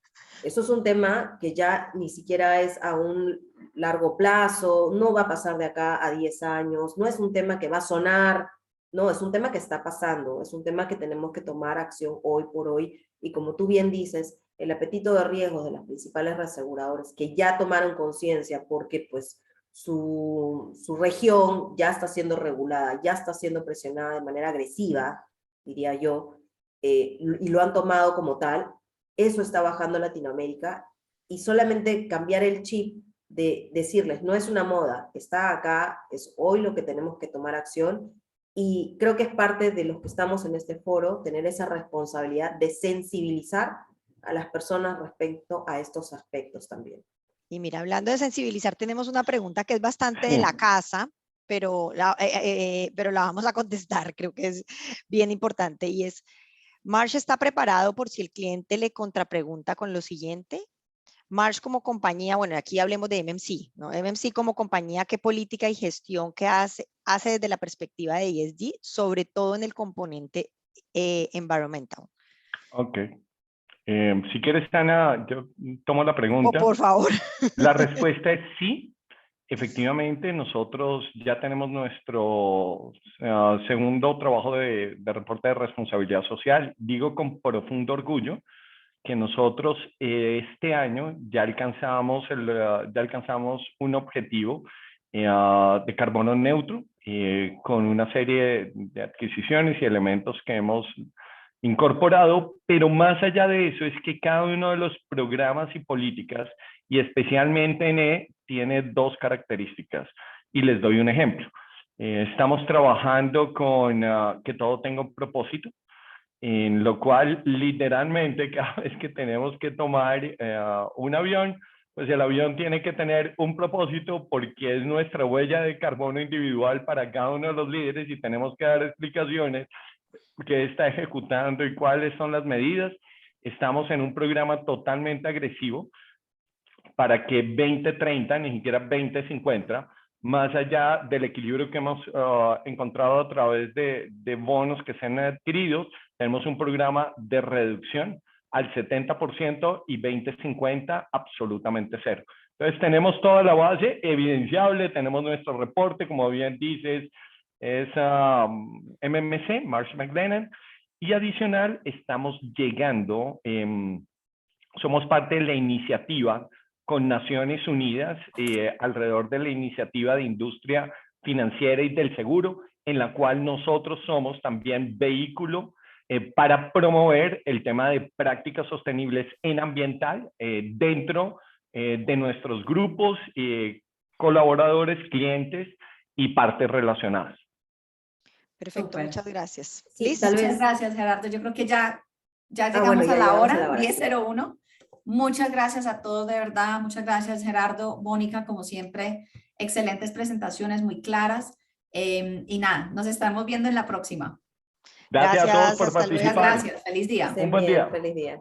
Eso es un tema que ya ni siquiera es a un largo plazo, no va a pasar de acá a 10 años, no es un tema que va a sonar, no, es un tema que está pasando, es un tema que tenemos que tomar acción hoy por hoy, y como tú bien dices, el apetito de riesgos de las principales reaseguradoras que ya tomaron conciencia porque pues su región ya está siendo regulada, ya está siendo presionada de manera agresiva, diría yo, y lo han tomado como tal, eso está bajando en Latinoamérica, y solamente cambiar el chip de decirles, no es una moda, está acá, es hoy lo que tenemos que tomar acción, y creo que es parte de los que estamos en este foro, tener esa responsabilidad de sensibilizar a las personas respecto a estos aspectos también. Y mira, hablando de sensibilizar, tenemos una pregunta que es bastante de la casa, pero la vamos a contestar, creo que es bien importante, y es, ¿Marsh está preparado por si el cliente le contrapregunta con lo siguiente? Marsh como compañía, bueno, aquí hablemos de MMC, ¿no? MMC como compañía, ¿qué política y gestión que hace desde la perspectiva de ESG, sobre todo en el componente environmental? Ok. Si quieres, Ana, yo tomo la pregunta. Por favor. La respuesta es sí. Efectivamente, nosotros ya tenemos nuestro segundo trabajo de reporte de responsabilidad social. Digo con profundo orgullo que nosotros este año ya alcanzamos un objetivo de carbono neutro con una serie de adquisiciones y elementos que hemos incorporado, pero más allá de eso es que cada uno de los programas y políticas, y especialmente NE, tiene dos características, y les doy un ejemplo. Estamos trabajando con que todo tenga un propósito, en lo cual literalmente cada vez que tenemos que tomar un avión, pues el avión tiene que tener un propósito porque es nuestra huella de carbono individual para cada uno de los líderes, y tenemos que dar explicaciones que está ejecutando y cuáles son las medidas. Estamos en un programa totalmente agresivo para que 2030, ni siquiera 2050, más allá del equilibrio que hemos encontrado a través de bonos que se han adquirido, tenemos un programa de reducción al 70% y 2050 absolutamente cero. Entonces tenemos toda la base evidenciable, tenemos nuestro reporte, como bien dices, es MMC, Marsh McLennan, y adicional estamos llegando, somos parte de la iniciativa con Naciones Unidas alrededor de la iniciativa de industria financiera y del seguro, en la cual nosotros somos también vehículo para promover el tema de prácticas sostenibles en ambiental dentro de nuestros grupos, colaboradores, clientes y partes relacionadas. Perfecto, Súper. muchas gracias. Sí, Liz, tal Muchas vez- gracias, Gerardo. Yo creo que ya llegamos bueno, a ya la llegamos hora, a la hora. 10:01. Muchas gracias a todos, de verdad. Muchas gracias, Gerardo, Mónica, como siempre, excelentes presentaciones, muy claras. Y nada, nos estamos viendo en la próxima. Gracias a todos Gracias, por hasta luego. Muchas participar. gracias. Feliz Que día. estén Un buen bien, día. feliz día.